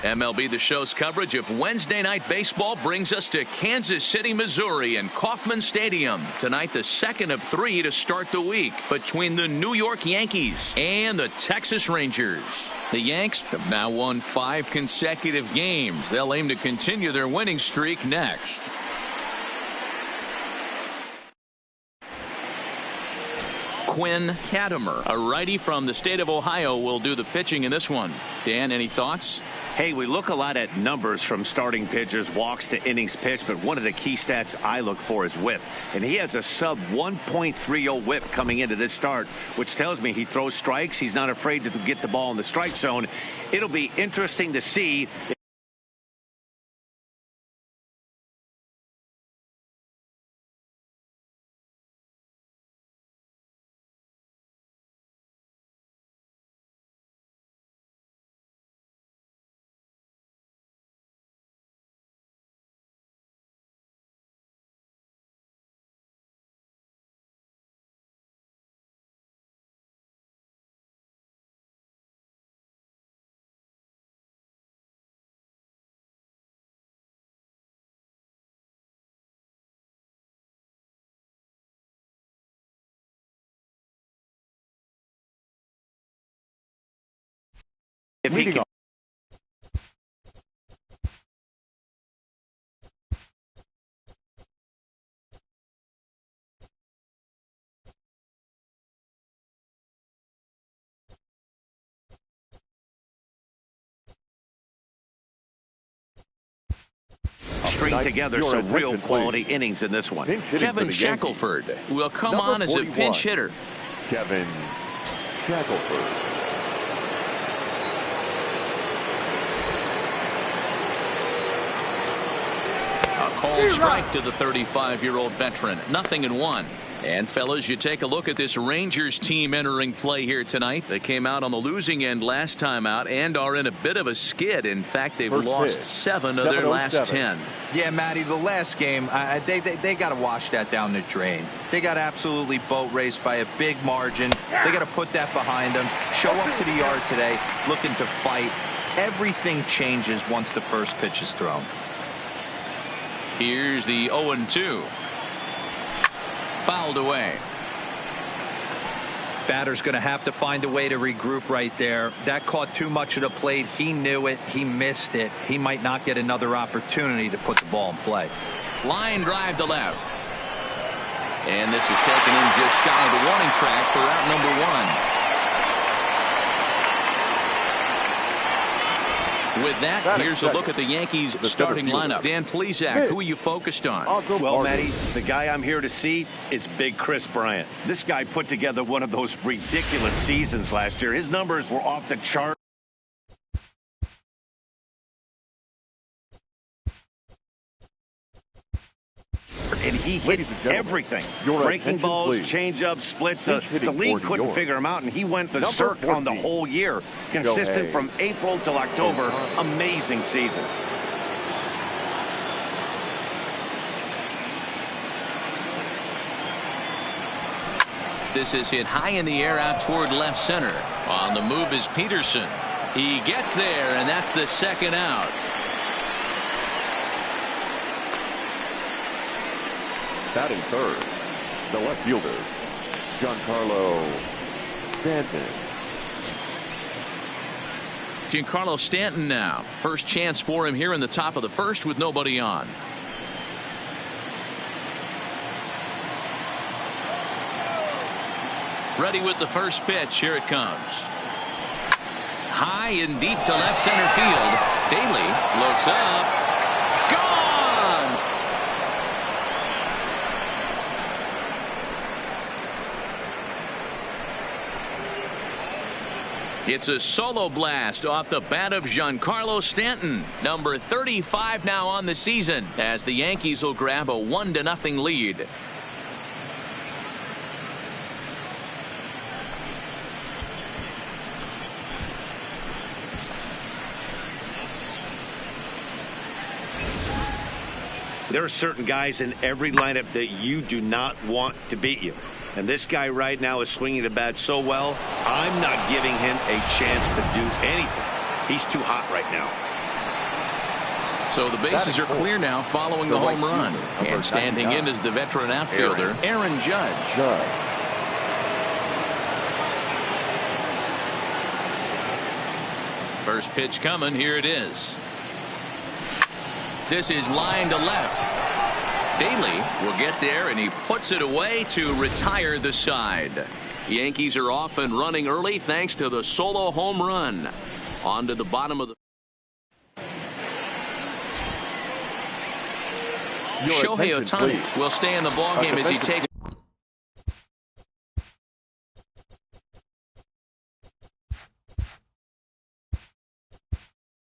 MLB The Show's coverage of Wednesday Night Baseball brings us to Kansas City, Missouri and Kauffman Stadium. Tonight, the second of three to start the week between the New York Yankees and the Texas Rangers. The Yanks have now won 5 consecutive games. They'll aim to continue their winning streak next. Quinn Katimer, a righty from the state of Ohio, will do the pitching in this one. Dan, any thoughts? Hey, we look a lot at numbers from starting pitchers, walks to innings pitched, but one of the key stats I look for is whip. And he has a sub 1.30 whip coming into this start, which tells me he throws strikes. He's not afraid to get the ball in the strike zone. It'll be interesting to see. If he can. String together some real quality innings in this one. Kevin Shackelford will come on as a pinch hitter. Kevin Shackelford. Called strike to the 35-year-old veteran. 0-1. And fellas, you take a look at this Rangers team entering play here tonight. They came out on the losing end last time out and are in a bit of a skid. In fact, they've lost 7 of their last 10. Yeah, Matty, the last game, they got to wash that down the drain. They got absolutely boat raced by a big margin. They got to put that behind them. Show up to the yard today looking to fight. Everything changes once the first pitch is thrown. Here's the 0-2. Fouled away. Batter's going to have to find a way to regroup right there. That caught too much of the plate. He knew it. He missed it. He might not get another opportunity to put the ball in play. Line drive to left. And this is taken in just shy of the warning track for out number 1. With that, here's a look at the Yankees starting lineup. Dan Plesac, who are you focused on? Well, Matty, the guy I'm here to see is Big Chris Bryant. This guy put together one of those ridiculous seasons last year. His numbers were off the chart. And he hit everything. Breaking balls, changeups, splits. The league couldn't figure him out, and he went berserk on the whole year. Consistent from April till October. Amazing season. This is hit high in the air out toward left center. On the move is Peterson. He gets there, and that's the second out. Batting third, the left fielder, Giancarlo Stanton. Giancarlo Stanton now. First chance for him here in the top of the first with nobody on. Ready with the first pitch. Here it comes. High and deep to left center field. Daly looks up. Gone! It's a solo blast off the bat of Giancarlo Stanton. Number 35 now on the season as the Yankees will grab a 1-0 lead. There are certain guys in every lineup that you do not want to beat you. And this guy right now is swinging the bat so well, I'm not giving him a chance to do anything. He's too hot right now. So the bases are clear now following the home run. And standing in is the veteran outfielder, Aaron Judge. First pitch coming. Here it is. This is line to left. Daly will get there, and he puts it away to retire the side. Yankees are off and running early thanks to the solo home run. On to the bottom of the Shohei Ohtani will stay in the ballgame as he takes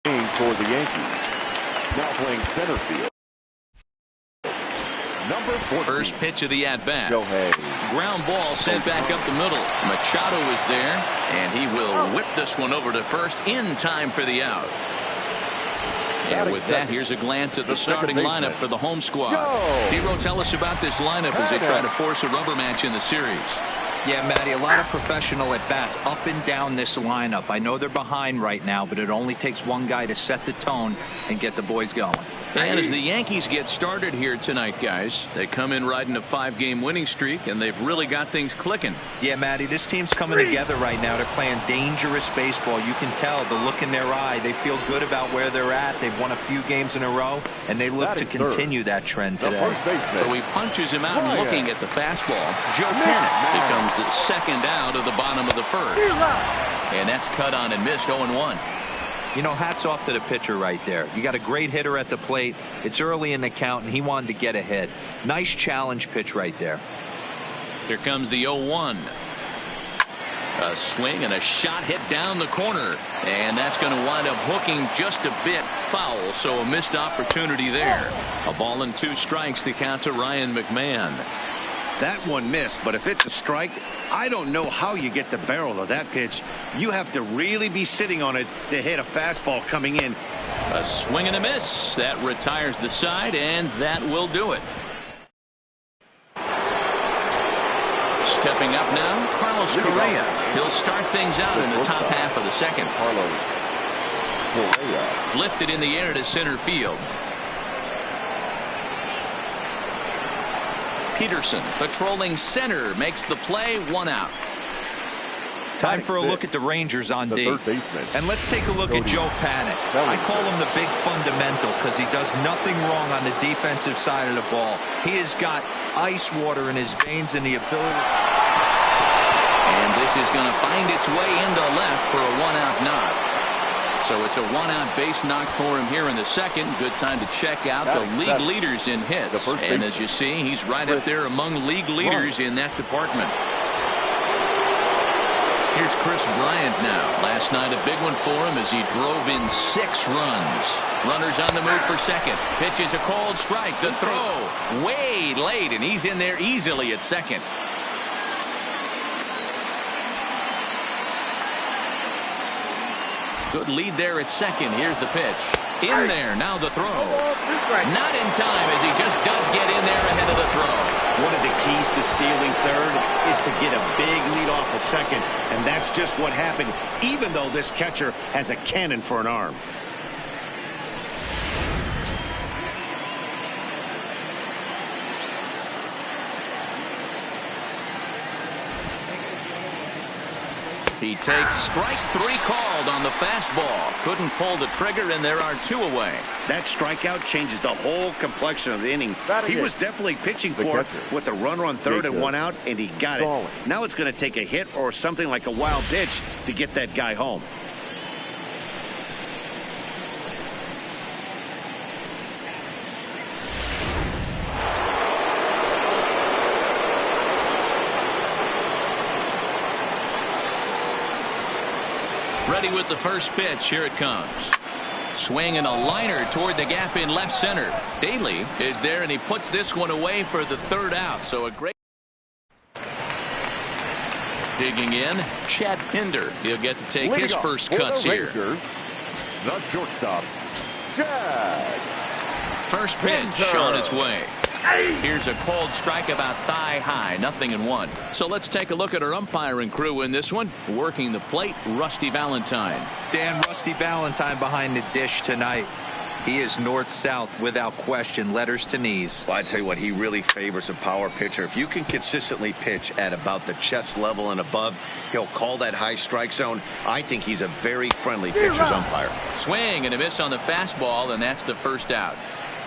for the Yankees. Now playing center field. Number 14. First pitch of the at-bat. Shohei. Ground ball sent back up the middle. Machado is there, and he will whip this one over to first in time for the out. And with that, here's a glance at the starting lineup for the home squad. D-Row, tell us about this lineup as they try to force a rubber match in the series. Yeah, Matty, a lot of professional at-bats up and down this lineup. I know they're behind right now, but it only takes one guy to set the tone and get the boys going. And as the Yankees get started here tonight, guys, they come in riding a 5-game winning streak, and they've really got things clicking. Yeah, Matty, this team's coming together right now. They're playing dangerous baseball. You can tell the look in their eye. They feel good about where they're at. They've won a few games in a row, and they look to continue that trend today. So he punches him out and looking at the fastball. Joe Panic becomes the second out of the bottom of the first. And that's cut on and missed 0-1. You know, hats off to the pitcher right there. You got a great hitter at the plate. It's early in the count, and he wanted to get ahead. Nice challenge pitch right there. Here comes the 0-1. A swing and a shot hit down the corner. And that's going to wind up hooking just a bit foul, so a missed opportunity there. A ball and 2 strikes, the count to Ryan McMahon. That one missed, but if it's a strike, I don't know how you get the barrel of that pitch. You have to really be sitting on it to hit a fastball coming in. A swing and a miss. That retires the side, and that will do it. Stepping up now, Carlos Correa. He'll start things out in the top half of the second. Carlos Correa. Lifted in the air to center field. Peterson patrolling center makes the play, 1 out. Time for a look at the Rangers on D. And let's take a look at Joe Panic. I call him the big fundamental because he does nothing wrong on the defensive side of the ball. He has got ice water in his veins and the ability. And this is going to find its way into left for a 1-out knock. So it's a 1-out base knock for him here in the second. Good time to check out the league leaders in hits. And as you see, he's right up there among league leaders in that department. Here's Chris Bryant now. Last night a big one for him as he drove in 6 runs. Runners on the move for second. Pitches a cold strike. The throw way late, and he's in there easily at second. Good lead there at second. Here's the pitch. In there. Now the throw. Not in time as he just does get in there ahead of the throw. One of the keys to stealing third is to get a big lead off the second, and that's just what happened, even though this catcher has a cannon for an arm. He takes strike 3 called on the fastball. Couldn't pull the trigger, and there are 2 away. That strikeout changes the whole complexion of the inning. He was definitely pitching for it with a runner on third and 1 out, and he got it. Now it's going to take a hit or something like a wild pitch to get that guy home. Ready with the first pitch. Here it comes. Swing and a liner toward the gap in left center. Daly is there, and he puts this one away for the 3rd out. So a great. Digging in, Chad Pinder. He'll get to take his first cuts here. The shortstop, Chad. First pitch on its way. Here's a cold strike about thigh high, 0-1. So let's take a look at our umpiring crew in this one. Working the plate, Rusty Valentine. Dan, Rusty Valentine behind the dish tonight. He is north-south without question, letters to knees. Well, I tell you what, he really favors a power pitcher. If you can consistently pitch at about the chest level and above, he'll call that high strike zone. I think he's a very friendly pitcher's umpire. Swing and a miss on the fastball, and that's the first out.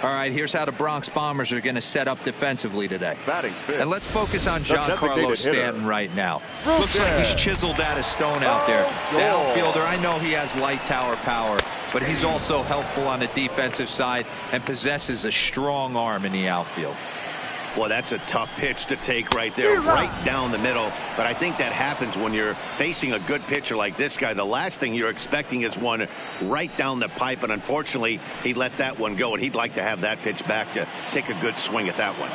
All right, here's how the Bronx Bombers are going to set up defensively today. Batting fifth. And let's focus on The Giancarlo Stanton right now. Looks like he's chiseled out a stone out there. The outfielder, I know he has light tower power, but he's also helpful on the defensive side and possesses a strong arm in the outfield. Well, that's a tough pitch to take right there, right down the middle. But I think that happens when you're facing a good pitcher like this guy. The last thing you're expecting is one right down the pipe, and unfortunately, he let that one go, and he'd like to have that pitch back to take a good swing at that one.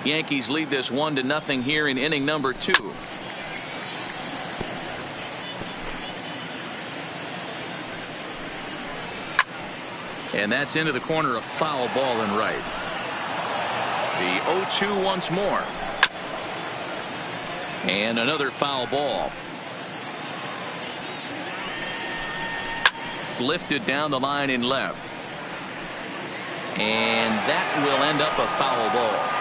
Yankees lead this 1-0 here in inning number 2. And that's into the corner, a foul ball and right. The 0-2 once more. And another foul ball. Lifted down the line in left. And that will end up a foul ball.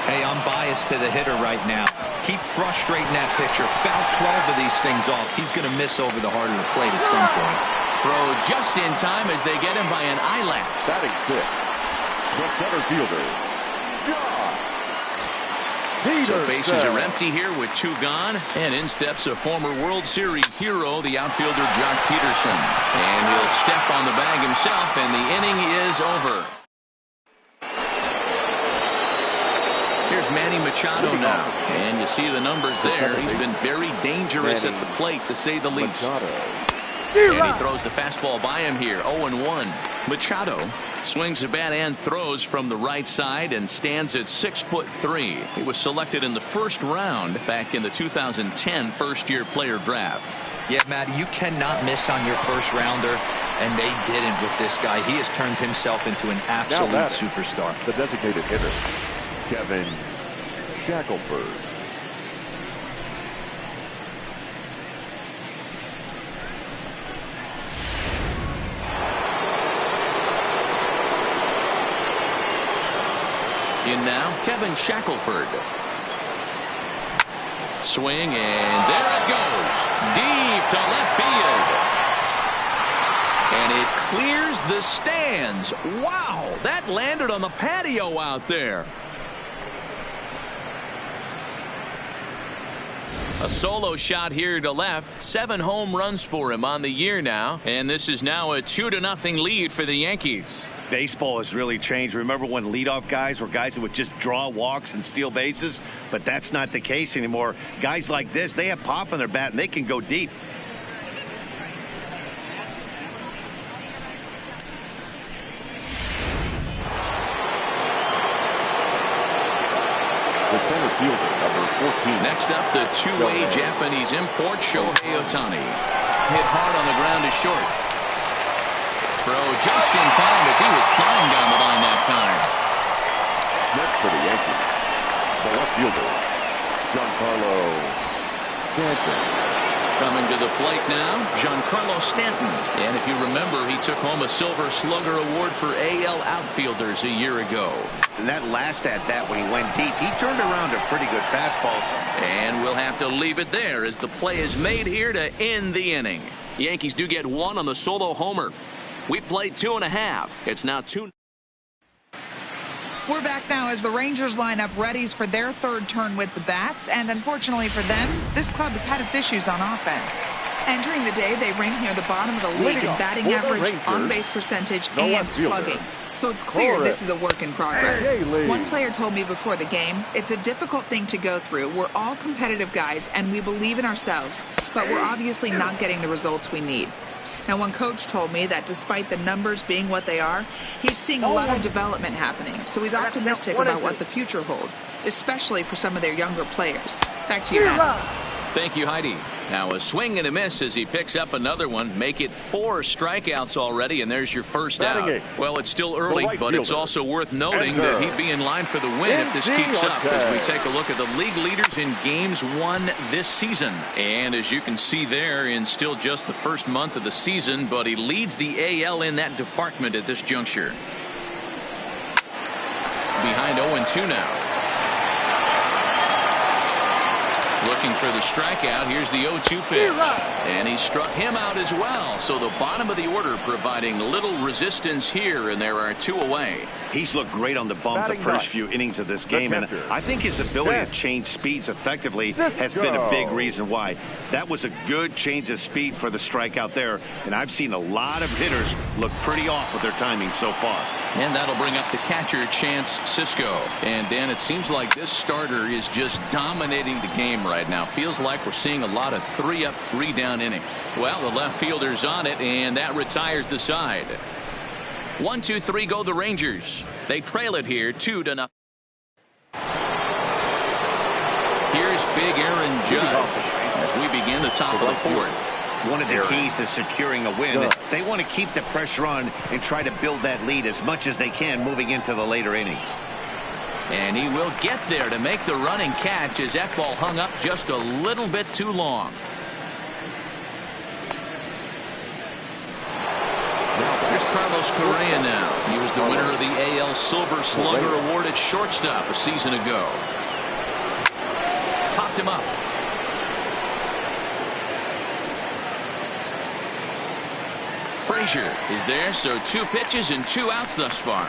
Hey, I'm biased to the hitter right now. Keep frustrating that pitcher. Foul 12 of these things off. He's going to miss over the heart of the plate at some point. Throw just in time as they get him by an eyelash. Batting fifth, the center fielder, John So bases Peterson. are empty here with 2 gone. And in steps a former World Series hero, the outfielder Jock Peterson. And he'll step on the bag himself, and the inning is over. Here's Manny Machado now. And you see the numbers there. He's been very dangerous at the plate, to say the least. And he throws the fastball by him here. 0-1. Machado swings the bat and throws from the right side and stands at 6'3". He was selected in the first round back in the 2010 first-year player draft. Yeah, Matt, you cannot miss on your first rounder, and they didn't with this guy. He has turned himself into an absolute superstar. The designated hitter, Kevin Shackelford. In now, Kevin Shackelford. Swing, and there it goes. Deep to left field. And it clears the stands. Wow, that landed on the patio out there. A solo shot here to left. 7 home runs for him on the year now. And this is now a 2-0 lead for the Yankees. Baseball has really changed. Remember when leadoff guys were guys that would just draw walks and steal bases? But that's not the case anymore. Guys like this, they have pop on their bat and they can go deep. The center fielder, number 14. Next up, the two-way Japanese import, Shohei Ohtani. Hit hard on the ground to short. Throw just in time as he was flying down the line that time. Next for the Yankees, the left fielder, Giancarlo Stanton. Coming to the plate now, Giancarlo Stanton. And if you remember, he took home a Silver Slugger Award for AL outfielders a year ago. And that last at-bat when he went deep, he turned around a pretty good fastball. And we'll have to leave it there as the play is made here to end the inning. Yankees do get one on the solo homer. We played 2.5. It's now 2. We're back now as the Rangers line up readies for their third turn with the bats, and unfortunately for them, this club has had its issues on offense. Entering the day, they rank near the bottom of the league in batting average, on-base percentage, and slugging. So it's clear this is a work in progress. One player told me before the game, it's a difficult thing to go through. We're all competitive guys, and we believe in ourselves, but we're obviously not getting the results we need. Now, one coach told me that despite the numbers being what they are, he's seeing a lot of development happening. So he's optimistic about what the future holds, especially for some of their younger players. Back to you, Matt. Thank you, Heidi. Now a swing and a miss as he picks up another one. Make it 4 strikeouts already, and there's your first out. Well, it's still early, but it's also worth noting that he'd be in line for the win if this keeps up as we take a look at the league leaders in games won this season. And as you can see there, in still just the first month of the season, but he leads the AL in that department at this juncture. Behind 0-2 now. Looking for the strikeout. Here's the 0-2 pitch. And he struck him out as well. So the bottom of the order providing little resistance here, and there are 2 away. He's looked great on the bump the first few innings of this game, and I think his ability to change speeds effectively has been a big reason why. That was a good change of speed for the strikeout there, and I've seen a lot of hitters look pretty off with their timing so far. And that'll bring up the catcher, Chance Sisco. And Dan, it seems like this starter is just dominating the game right now. Feels like we're seeing a lot of 3-up, 3-down innings. Well, the left fielder's on it, and that retires the side. 1-2-3 go the Rangers. They trail it here 2-0. Here's big Aaron Judge as we begin the top of the 4th. One of the keys to securing a win, they want to keep the pressure on and try to build that lead as much as they can moving into the later innings. And he will get there to make the running catch as that ball hung up just a little bit too long. Here's Carlos Correa now. He was the winner of the AL Silver Slugger Award at shortstop a season ago. Popped him up. Frazier is there, so 2 pitches and 2 outs thus far.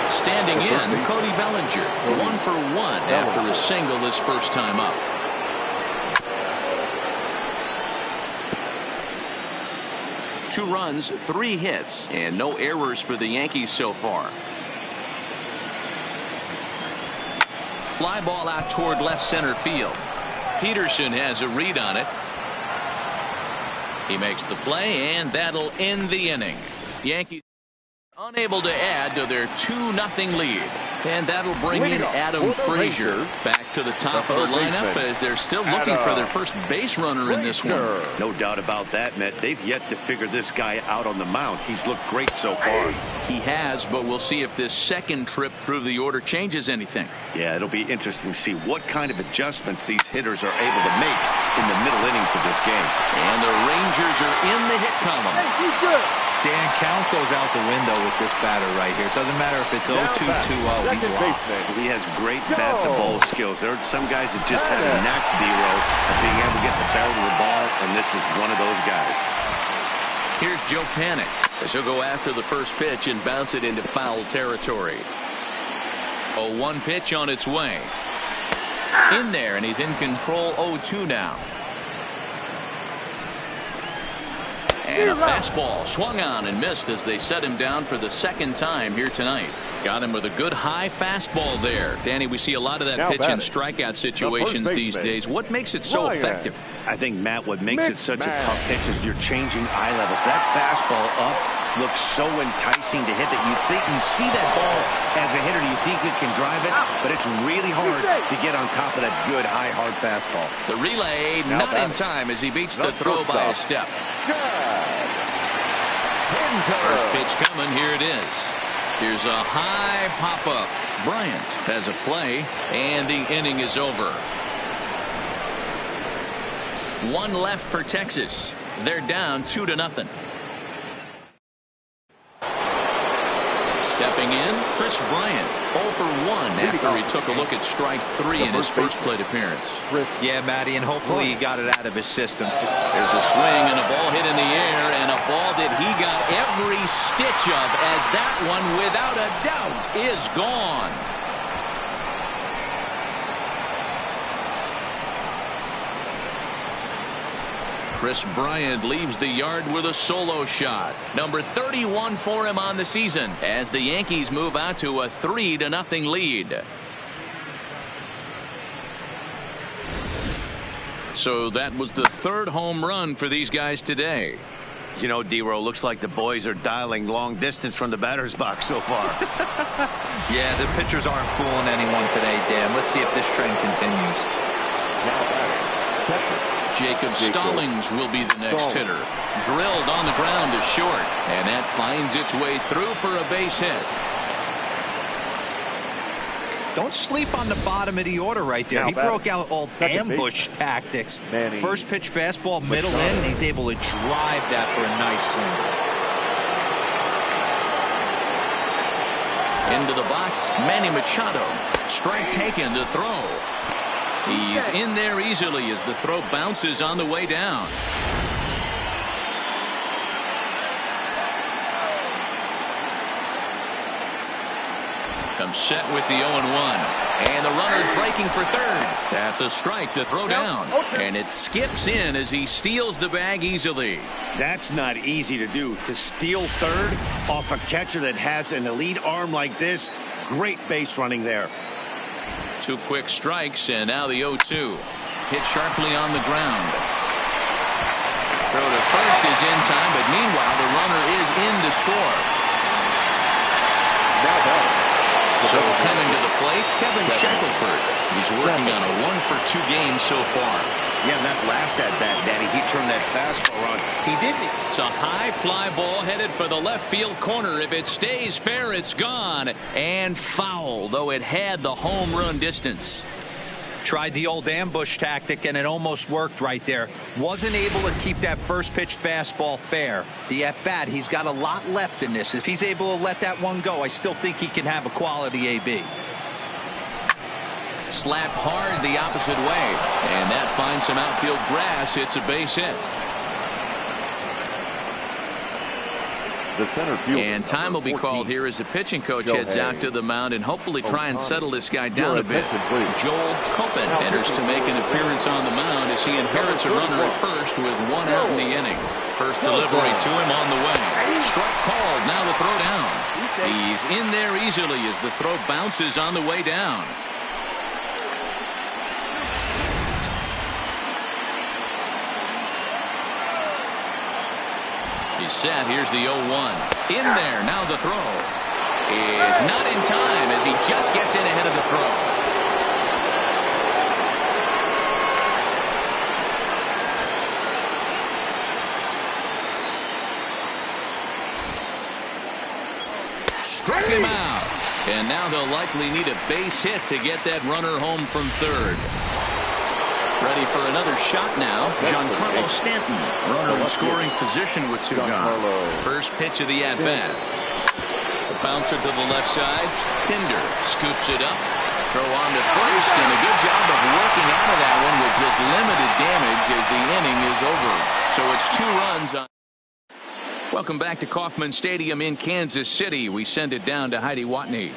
Standing in, Cody Bellinger, 1 for 1 after a single his first time up. Two runs, 3 hits, and no errors for the Yankees so far. Fly ball out toward left center field. Peterson has a read on it. He makes the play, and that'll end the inning. Yankees unable to add to their 2-0 lead. And that'll bring in Adam Frazier back to the top of the lineup as they're still looking for their first base runner in this one. No doubt about that, Matt. They've yet to figure this guy out on the mound. He's looked great so far. He has, but we'll see if this second trip through the order changes anything. Yeah, it'll be interesting to see what kind of adjustments these hitters are able to make in the middle innings of this game. And the Rangers are in the hit column. Dan, count goes out the window with this batter right here. It doesn't matter if it's 0-2, 2-0. He's lost. He has great bat-to-ball skills. There are some guys that just have a knack, D-Row, of being able to get the barrel of the ball, and this is one of those guys. Here's Joe Panik as he'll go after the first pitch and bounce it into foul territory. 0-1 pitch on its way. In there, and he's in control. 0-2 now. And a fastball swung on and missed as they set him down for the second time here tonight. Got him with a good high fastball there. Danny, we see a lot of that Now pitch in batting, strikeout situations these days. What makes it so Ryan. effective? I think, Matt, what makes it such Mix a tough pitch is you're changing eye levels. That fastball up looks so enticing to hit that you see that ball as a hitter, you think you can drive it, but it's really hard to get on top of that good high hard fastball. The relay Now not in batting. time as he beats The the throw by a shortstop. step. First pitch coming. Here it is. Here's a high pop-up. Bryant has a play, and the inning is over. One left for Texas. They're down 2-0. Stepping in, Chris Bryant, 0 for 1 after he took a look at strike 3 in his first plate appearance. Yeah, Matty, and hopefully he got it out of his system. There's a swing and a ball hit in the air, and a ball that he got every stitch of, as that one, without a doubt, is gone. Chris Bryant leaves the yard with a solo shot. Number 31 for him on the season as the Yankees move out to a 3-0 lead. So that was the third home run for these guys today. You know, D-Row, looks like the boys are dialing long distance from the batter's box so far. Yeah, the pitchers aren't fooling anyone today, Dan. Let's see if this trend continues. Now batting. Jacob Stallings will be the next hitter. Drilled on the ground to short, and that finds its way through for a base hit. Don't sleep on the bottom of the order right there. Now He batting. broke out all Second ambush tactics. Manny First pitch fastball, middle in, and he's able to drive that for a nice single. Into the box, Manny Machado. Strike taken to throw. He's in there easily as the throw bounces on the way down. Comes set with the 0-1. And the runner's breaking for third. That's a strike to throw down. And it skips in as he steals the bag easily. That's not easy to do. To steal third off a catcher that has an elite arm like this, great base running there. 2 quick strikes, and now the 0-2. Hit sharply on the ground. Throw to first is in time, but meanwhile the runner is in to score. Now batting. So coming to the plate, Kevin Shackelford. He's working on a 1-for-2 game so far. Yeah, that last at-bat, Danny, he turned that fastball on. He did it. It's a high fly ball headed for the left field corner. If it stays fair, it's gone. And foul, though it had the home run distance. Tried the old ambush tactic, and it almost worked right there. Wasn't able to keep that first pitch fastball fair. The at-bat, he's got a lot left in this. If he's able to let that one go, I still think he can have a quality AB. Slap hard the opposite way. And that finds some outfield grass. It's a base hit. The center fielder, And time will be 14, called here as the pitching coach Joe heads out Hayes. to the mound and hopefully try and settle this guy down a Your bit. attention, please. Joel Copen enters to make an appearance on the mound as he inherits a runner at first with 1 out in the inning. First delivery to him on the way. Strike called. Now the throw down. He's in there easily as the throw bounces on the way down. He's set. Here's the 0-1. In there. Now the throw. Is not in time as he just gets in ahead of the throw. Struck him out. And now they'll likely need a base hit to get that runner home from third. Ready for another shot now. Giancarlo Stanton. Runner in scoring position with 2 gone. First pitch of the at-bat. The bouncer to the left side. Pinder scoops it up. Throw on to first, and a good job of working out of that one with just limited damage as the inning is over. So it's 2 runs on. Welcome back to Kauffman Stadium in Kansas City. We send it down to Heidi Watney.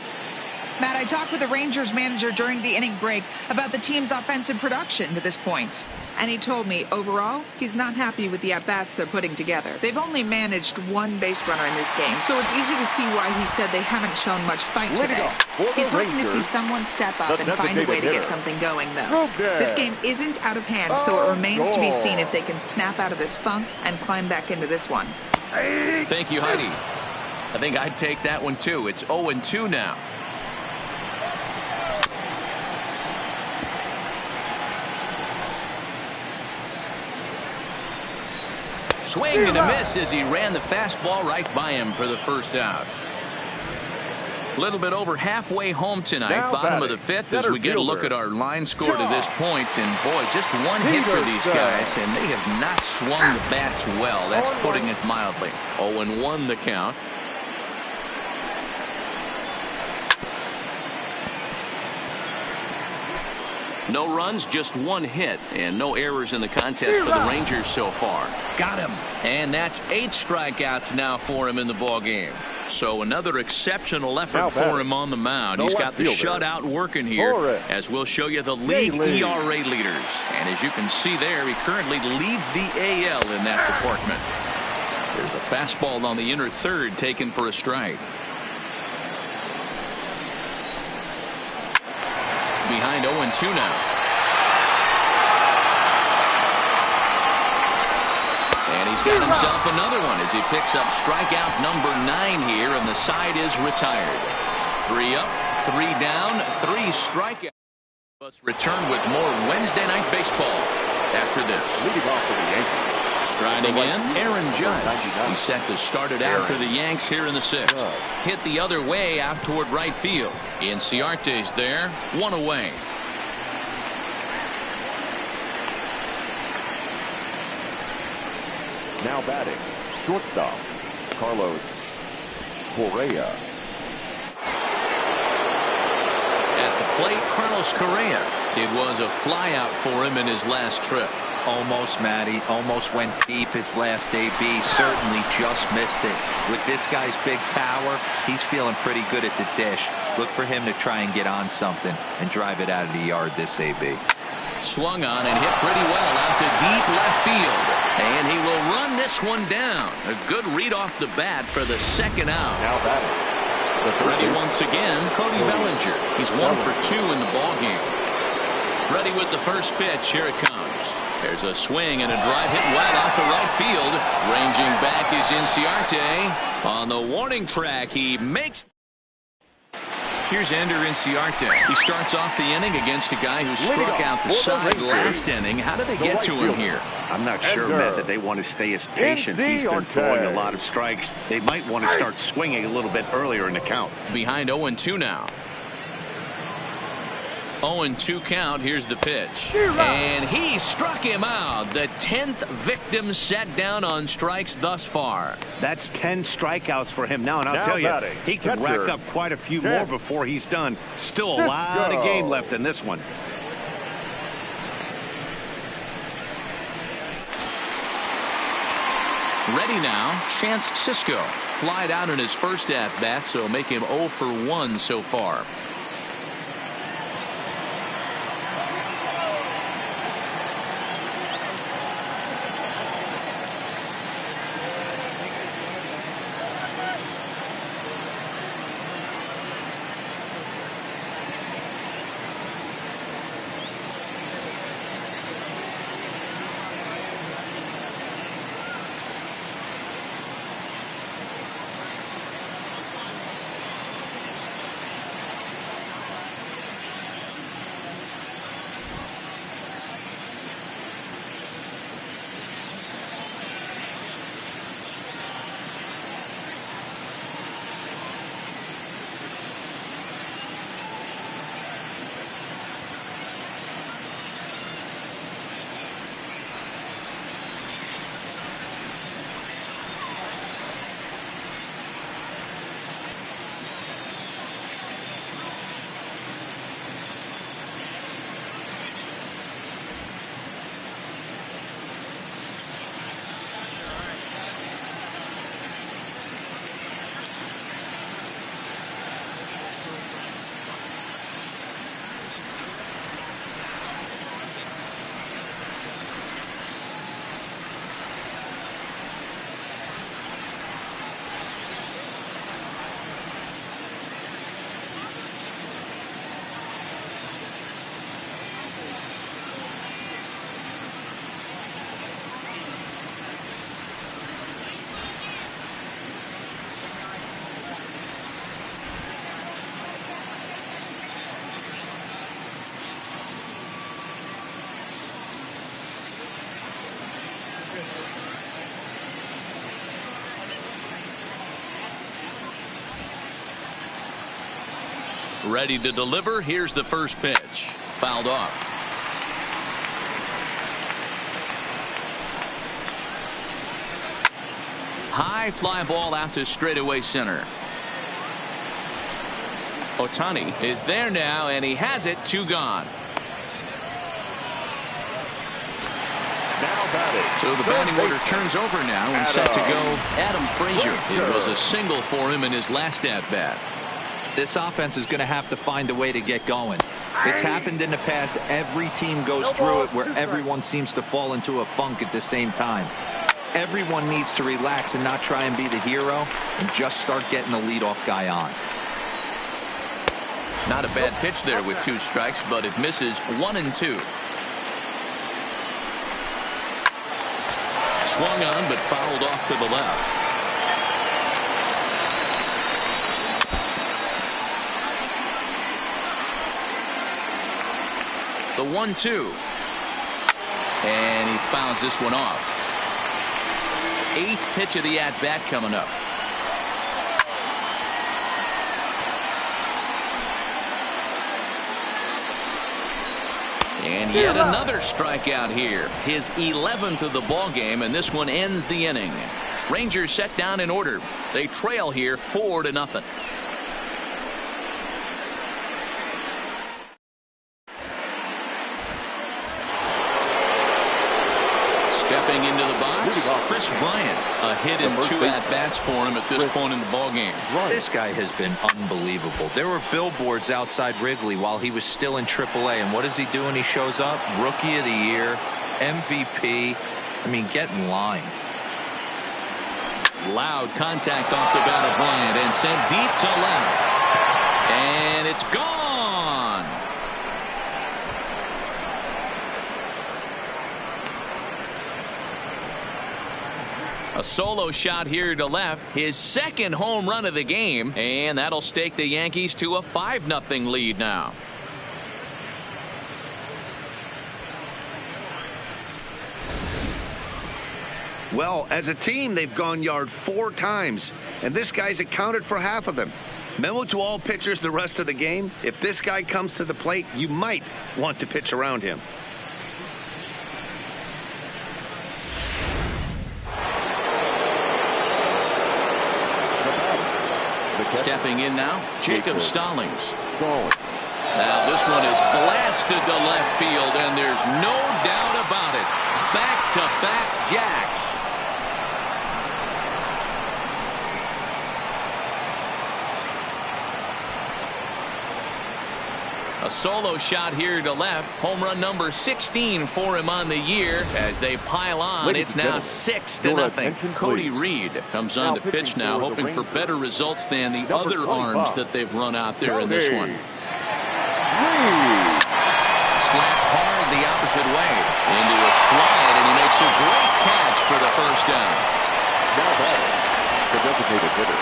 Matt, I talked with the Rangers manager during the inning break about the team's offensive production to this point. And he told me, overall, he's not happy with the at-bats they're putting together. They've only managed one base runner in this game, so it's easy to see why he said they haven't shown much fight today. He's hoping to see someone step up and find a way to get something going, though. This game isn't out of hand, so it remains to be seen if they can snap out of this funk and climb back into this one. Thank you, Heidi. I think I'd take that one, too. It's 0-2 now. Swing and a miss as he ran the fastball right by him for the first out. A little bit over halfway home tonight, Now bottom of the fifth, as we get a look at our line score to this point. And boy, just one hit for these guys, and they have not swung the bats well. That's putting it mildly. 0-1 the count. No runs, just one hit, and no errors in the contest for the Rangers so far. Got him. And that's 8 strikeouts now for him in the ball game. So another exceptional effort for him on the mound. He's got the shutout working here, as we'll show you the league ERA leaders. And as you can see there, he currently leads the AL in that department. There's a fastball on the inner third taken for a strike. Behind 0-2 now. And he's got himself another one as he picks up strikeout number 9 here, and the side is retired. 3 up, 3 down, 3 strikeouts. Let's return with more Wednesday Night Baseball after this. Leading off for the Yankees. Striding in, Aaron Judge. He's set to start it out for the Yanks here in the 6th. Hit the other way out toward right field. Inciarte's there, 1 away. Now batting, shortstop, Carlos Correa. At the plate, Carlos Correa. It was a flyout for him in his last trip. Almost, Matty. Almost went deep his last AB. Certainly just missed it. With this guy's big power, he's feeling pretty good at the dish. Look for him to try and get on something and drive it out of the yard this AB. Swung on and hit pretty well out to deep left field. And he will run this one down. A good read off the bat for the second out. Now batting. Ready once again, Cody Bellinger. He's 1 for 2 in the ballgame. Ready with the first pitch. Here it comes. There's a swing and a drive hit well out to right field. Ranging back is Inciarte. On the warning track, he makes. Here's Ender Inciarte. He starts off the inning against a guy who struck out the side last inning. How did they get to him here? I'm not sure, Matt, that they want to stay as patient. He's been throwing a lot of strikes. They might want to start swinging a little bit earlier in the count. Behind 0-2 now. 0-2 count. Here's the pitch. And he struck him out. The 10th victim set down on strikes thus far. That's 10 strikeouts for him now, and I'll tell you, he can rack up quite a few more before he's done. Still a lot of game left in this one. Ready now, Chance Sisco. Flied out in his first at-bat, so make him 0 for 1 so far. Ready to deliver. Here's the first pitch. Fouled off. High fly ball out to straightaway center. Ohtani is there now, and he has it. 2 gone. So the batting order turns over now and set to go Adam Frazier. It was a single for him in his last at-bat. This offense is going to have to find a way to get going. It's happened in the past. Every team goes through it where everyone seems to fall into a funk at the same time. Everyone needs to relax and not try and be the hero and just start getting the leadoff guy on. Not a bad pitch there with 2 strikes, but it misses 1-2. Swung on, but fouled off to the left. The 1-2. And he fouls this one off. 8th pitch of the at-bat coming up. And yet another strikeout here. His 11th of the ball game, and this one ends the inning. Rangers set down in order. They trail here 4-0. Stepping into the box, Chris Bryant. A hit in 2 at-bats for him at this point in the ball game. This guy has been unbelievable. There were billboards outside Wrigley while he was still in AAA, and what does he do when he shows up? Rookie of the Year, MVP. I mean, get in line. Loud contact off the bat of Bryant and sent deep to left. And it's gone. A solo shot here to left, his 2nd home run of the game, and that'll stake the Yankees to a 5-0 lead now. Well, as a team, they've gone yard 4 times, and this guy's accounted for half of them. Memo to all pitchers the rest of the game: if this guy comes to the plate, you might want to pitch around him. Stepping in now, Jacob Stallings. Now this one is blasted to left field, and there's no doubt about it. Back-to-back jacks. A solo shot here to left. Home run number 16 for him on the year. As they pile on, it's now 6-0. Cody Reed comes on to pitch now, hoping for better results than the other arms that they've run out there in this one. Slapped hard the opposite way into a slide, and he makes a great catch for the first down. Now batting, the designated hitter,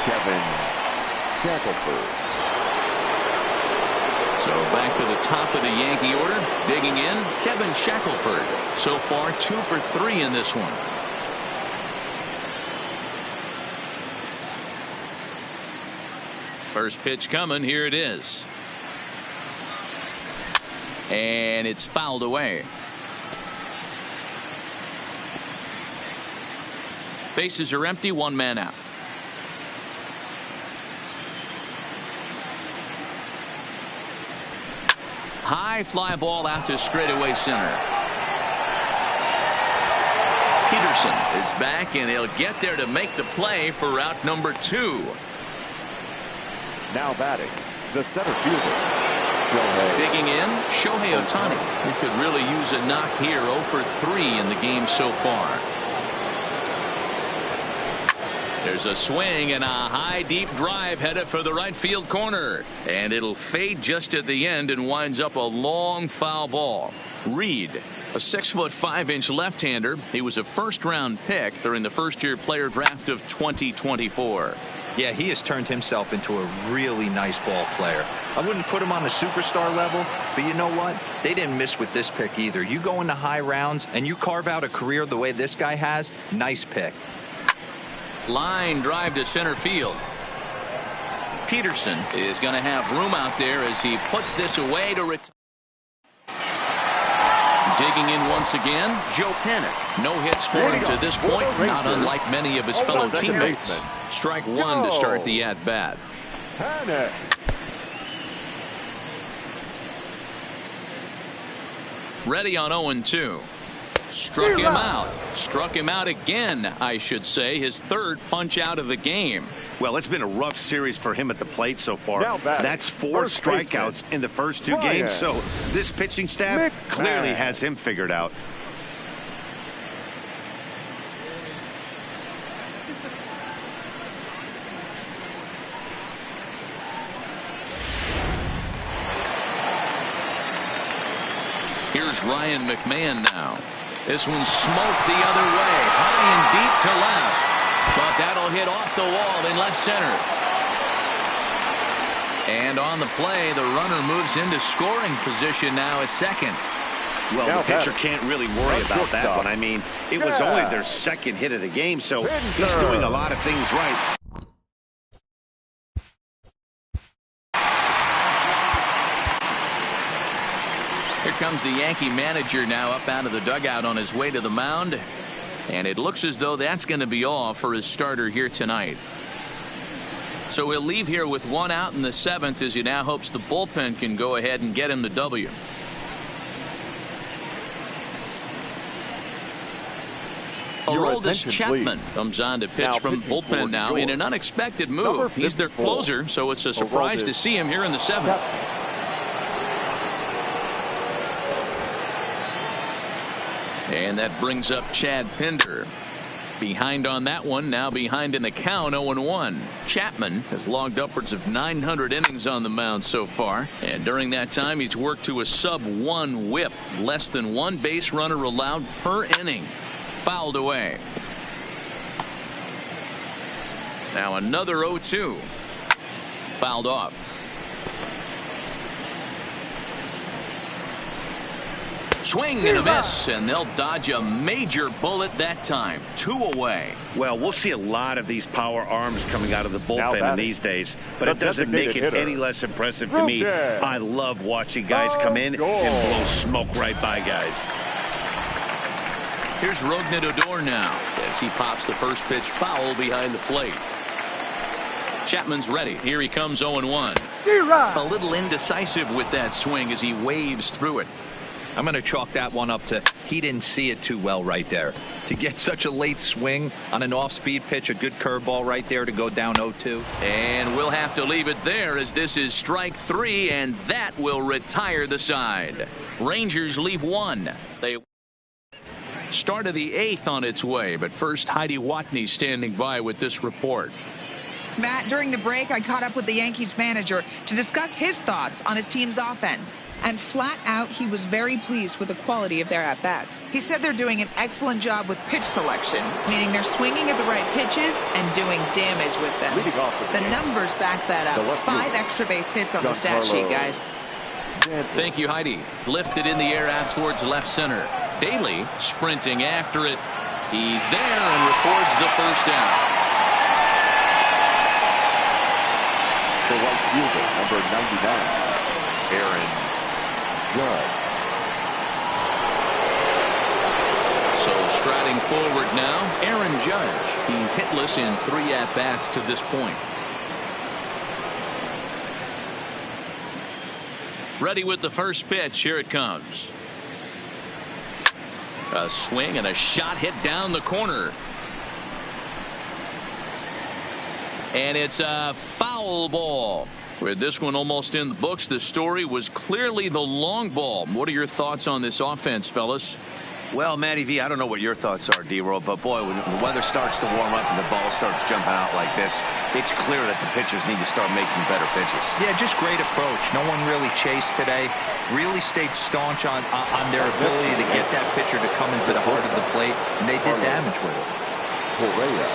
Kevin Shackelford. So back to the top of the Yankee order. Digging in, Kevin Shackelford. So far 2 for 3 in this one. First pitch coming. Here it is. And it's fouled away. Bases are empty. 1 man out. High fly ball out to straightaway center. Peterson is back, and he'll get there to make the play for route number 2. Now batting, the center fielder. Digging in, Shohei Ohtani. He could really use a knock here. 0 for 3 in the game so far. There's a swing and a high deep drive headed for the right field corner, and it'll fade just at the end and winds up a long foul ball. Reed, a 6'5" left-hander. He was a first-round pick during the first-year player draft of 2024. Yeah, he has turned himself into a really nice ball player. I wouldn't put him on the superstar level, but you know what? They didn't miss with this pick either. You go into high rounds and you carve out a career the way this guy has, nice pick. Line drive to center field. Peterson is going to have room out there as he puts this away to retire. Digging in once again, Joe Panik. No hits for him to this point, not unlike many of his fellow teammates. Strike one to start the at-bat. Panik. Ready on 0-2. Struck him out. Struck him out again, I should say. His third punch out of the game. Well, it's been a rough series for him at the plate so far. That's 4 strikeouts in the first 2 games, so this pitching staff clearly has him figured out. Here's Ryan McMahon now. This one's smoked the other way, high and deep to left. But that'll hit off the wall in left center. And on the play, the runner moves into scoring position now at second. Well, the pitcher can't really worry about that one. I mean, it was only their second hit of the game, so he's doing a lot of things right. Here comes the Yankee manager now up out of the dugout on his way to the mound. And it looks as though that's going to be all for his starter here tonight. So he'll leave here with 1 out in the 7th as he now hopes the bullpen can go ahead and get him the W. Aroldis Chapman comes on to pitch from bullpen now in an unexpected move. He's their closer, so it's a surprise to see him here in the 7th. And that brings up Chad Pinder. Behind on that one, now behind in the count, 0-1. Chapman has logged upwards of 900 innings on the mound so far. And during that time, he's worked to a sub-1 whip. Less than 1 base runner allowed per inning. Fouled away. Now another 0-2. Fouled off. Swing and a miss, and they'll dodge a major bullet that time. 2 away. Well, we'll see a lot of these power arms coming out of the bullpen in these days, but it doesn't make it any less impressive to me. I love watching guys come in and blow smoke right by guys. Here's Rougned Odor now as he pops the first pitch foul behind the plate. Chapman's ready. Here he comes 0-1. A little indecisive with that swing as he waves through it. I'm going to chalk that one up to he didn't see it too well right there. To get such a late swing on an off-speed pitch, a good curveball right there to go down 0-2. And we'll have to leave it there as this is strike 3, and that will retire the side. Rangers leave 1. They start of the 8th on its way, but first Heidi Watney standing by with this report. Matt, during the break, I caught up with the Yankees manager to discuss his thoughts on his team's offense. And flat out, he was very pleased with the quality of their at-bats. He said they're doing an excellent job with pitch selection, meaning they're swinging at the right pitches and doing damage with them. The numbers back that up. 5 extra base hits on the stat sheet, guys. Thank you, Heidi. Lifted in the air out towards left center. Daly sprinting after it. He's there and records the first down. The right fielder, number 99, Aaron Judge. So striding forward now, Aaron Judge. He's hitless in 3 at-bats to this point. Ready with the first pitch. Here it comes. A swing and a shot hit down the corner. And it's a foul ball. With this one almost in the books, the story was clearly the long ball. What are your thoughts on this offense, fellas? Well, Matty V, I don't know what your thoughts are, D-Roll, but boy, when the weather starts to warm up and the ball starts jumping out like this, it's clear that the pitchers need to start making better pitches. Yeah, just great approach. No one really chased today. Really stayed staunch on their ability to get that pitcher to come into the heart of the plate, and they did damage with it. Correa.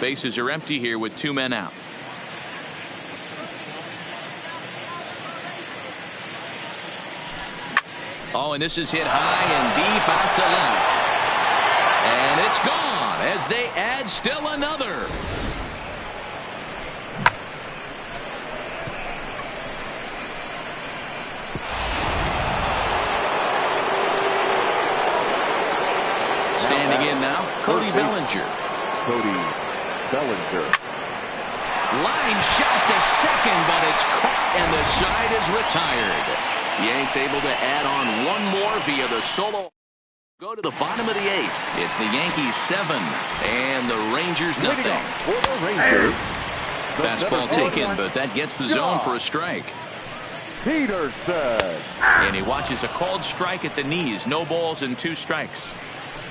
Bases are empty here with 2 men out. Oh, and this is hit high and deep out to left. it's gone as they add still another. Standing in now, Cody Bellinger. Cody Bellinger. Line shot to second, but it's caught and the side is retired. Yanks able to add on one more via the solo. Go to the bottom of the 8th. It's the Yankees 7 and the Rangers nothing. For the Rangers. Fastball taken, but that gets the zone for a strike. Peterson. And he watches a called strike at the knees. No balls and 2 strikes.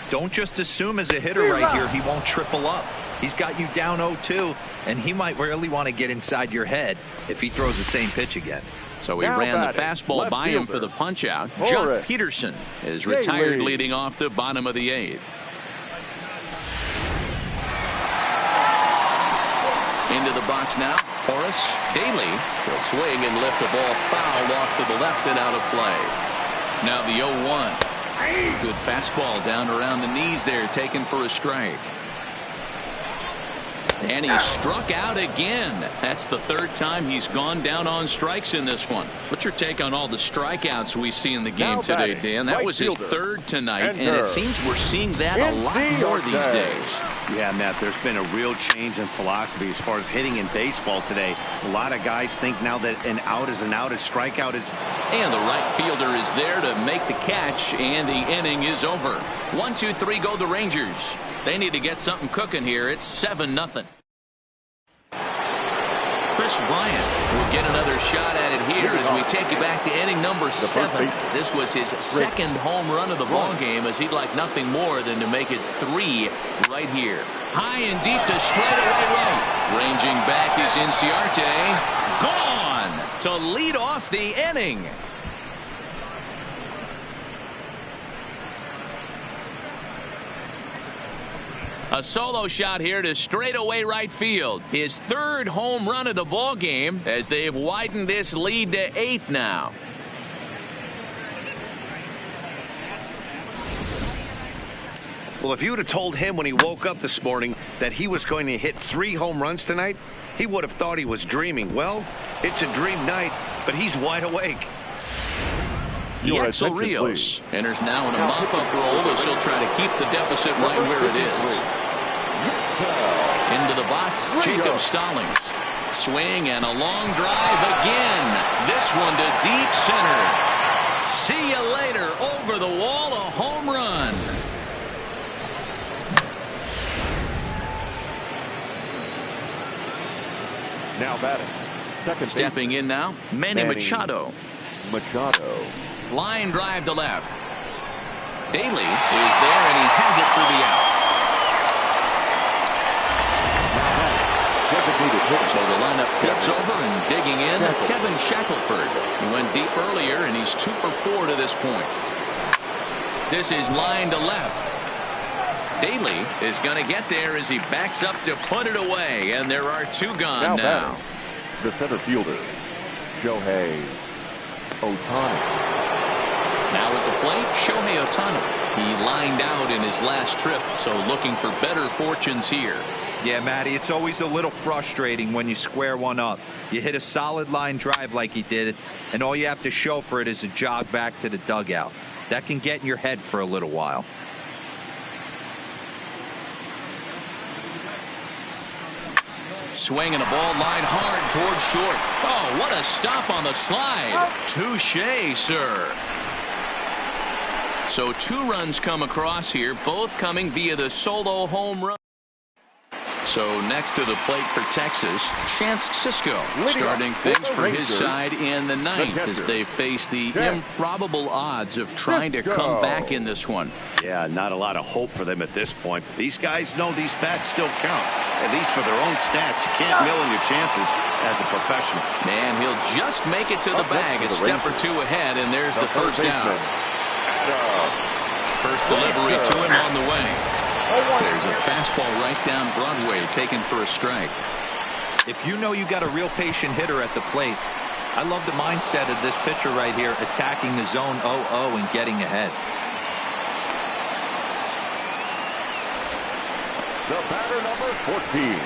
Don't just assume as a hitter right here he won't triple up. He's got you down 0-2, and he might really want to get inside your head if he throws the same pitch again. So he ran the fastball by him for the punch out. Jock Peterson is retired, leading off the bottom of the 8th. Into the box now, Horace Daly will swing and lift the ball foul off to the left and out of play. Now the 0-1. Good fastball down around the knees there, taken for a strike. And he struck out again. That's the 3rd time he's gone down on strikes in this one. What's your take on all the strikeouts we see in the game today, Dan? That was his 3rd tonight, and it seems we're seeing that a lot more these days. Yeah, Matt, there's been a real change in philosophy as far as hitting in baseball today. A lot of guys think now that an out is an out, a strikeout is. And the right fielder is there to make the catch, and the inning is over. 1-2-3 go the Rangers. They need to get something cooking here. It's 7-0. Chris Bryant will get another shot at it here as we take you back to inning number 7. This was his 2nd home run of the ball game, as he'd like nothing more than to make it 3 right here. High and deep to straightaway right. Ranging back is Inciarte. Gone to lead off the inning. A solo shot here to straightaway right field. His 3rd home run of the ball game as they've widened this lead to 8 now. Well, if you would have told him when he woke up this morning that he was going to hit 3 home runs tonight, he would have thought he was dreaming. Well, it's a dream night, but he's wide awake. Yaxel Rios enters now in a mop-up role as he'll try to keep the deficit right where it is. Into the box, Jacob Stallings. Swing and a long drive again. This one to deep center. See you later. Over the wall, a home run. Now batting. Second Stepping in now, Manny Machado. Line drive to left. Daly is there, and he has it for the out. So the lineup flips over, and digging in, Kevin Shackelford. He went deep earlier, and he's 2 for 4 to this point. This is line to left. Daly is going to get there as he backs up to put it away, and there are 2 gone now. The center fielder, Shohei Ohtani. Now at the plate, Shohei Ohtani. He lined out in his last trip, so looking for better fortunes here. Yeah, Matty, it's always a little frustrating when you square one up. You hit a solid line drive like he did, and all you have to show for it is a jog back to the dugout. That can get in your head for a little while. Swinging a ball line hard towards short. Oh, what a stop on the slide. Touché, sir. So 2 runs come across here, both coming via the solo home run. So next to the plate for Texas, Chance Sisco starting things for his side in the 9th as they face the improbable odds of trying to come back in this one. Yeah, not a lot of hope for them at this point. These guys know these bats still count, at least for their own stats. You can't mill in your chances as a professional. And he'll just make it to the bag, a step or 2 ahead, and there's the first down. First delivery to him on the way. There's a fastball right down Broadway, taken for a strike. If you know you got a real patient hitter at the plate, I love the mindset of this pitcher right here, attacking the zone 0-0 and getting ahead. Batter number 14.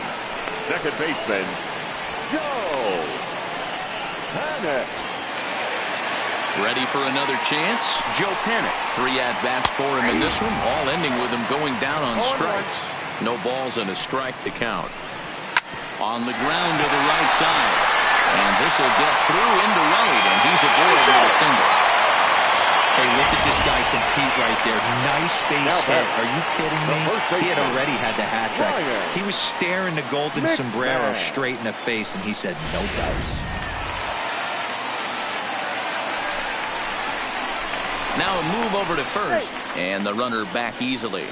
Second baseman, Joe Panic. Ready for another chance? Joe Panic. 3 at-bats for him in this one, all ending with him going down on strikes. No balls and a strike to count. On the ground to the right side. And this will get through into right, and he's aboard with a single. Hey, look at this guy compete right there. Nice base hit. Are you kidding me? He had already had the hat trick. He was staring the golden sombrero straight in the face, and he said, no dice. Now a move over to first, and the runner back easily.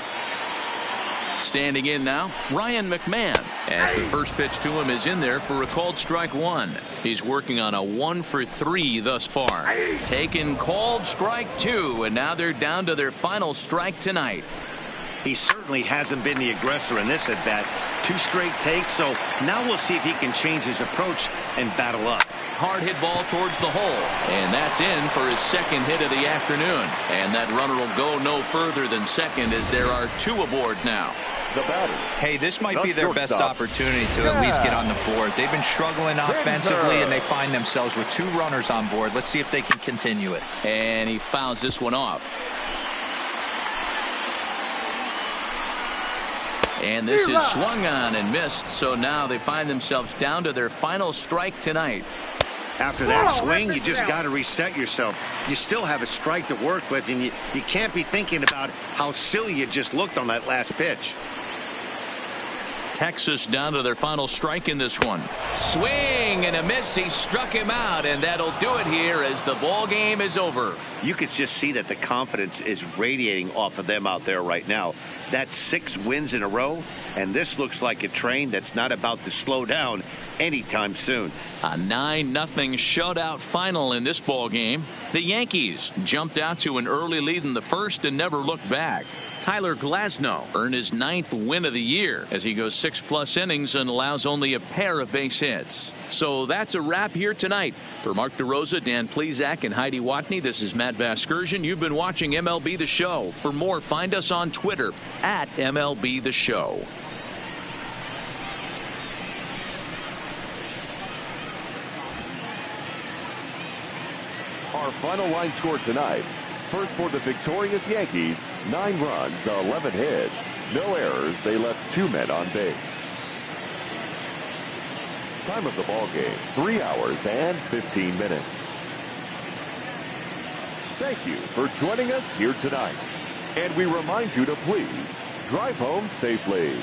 Standing in now, Ryan McMahon, as the first pitch to him is in there for a called strike 1. He's working on a 1 for 3 thus far. Taken called strike 2, and now they're down to their final strike tonight. He certainly hasn't been the aggressor in this at bat. 2 straight takes, so now we'll see if he can change his approach and battle up. Hard hit ball towards the hole, and that's in for his second hit of the afternoon. And that runner will go no further than second, as there are 2 aboard now. The batter. Hey, this might be their best opportunity to at least get on the board. They've been struggling offensively, and they find themselves with 2 runners on board. Let's see if they can continue it. And he fouls this one off. And this is swung on and missed, so now they find themselves down to their final strike tonight. After that swing, you just got to reset yourself. You still have a strike to work with, and you can't be thinking about how silly you just looked on that last pitch. Texas down to their final strike in this one. Swing and a miss. He struck him out, and that'll do it here as the ball game is over. You could just see that the confidence is radiating off of them out there right now. That's 6 wins in a row, and this looks like a train that's not about to slow down anytime soon. A 9-0 shutout final in this ball game. The Yankees jumped out to an early lead in the first and never looked back. Tyler Glasnow earned his 9th win of the year as he goes 6+ innings and allows only a pair of base hits. So that's a wrap here tonight. For Mark DeRosa, Dan Plesac, and Heidi Watney, this is Matt Vasgersian. You've been watching MLB The Show. For more, find us on Twitter at MLB The Show. Our final line score tonight. First for the victorious Yankees, 9 runs, 11 hits. No errors. They left 2 men on base. Time of the ball game, 3 hours and 15 minutes. Thank you for joining us here tonight. And we remind you to please drive home safely.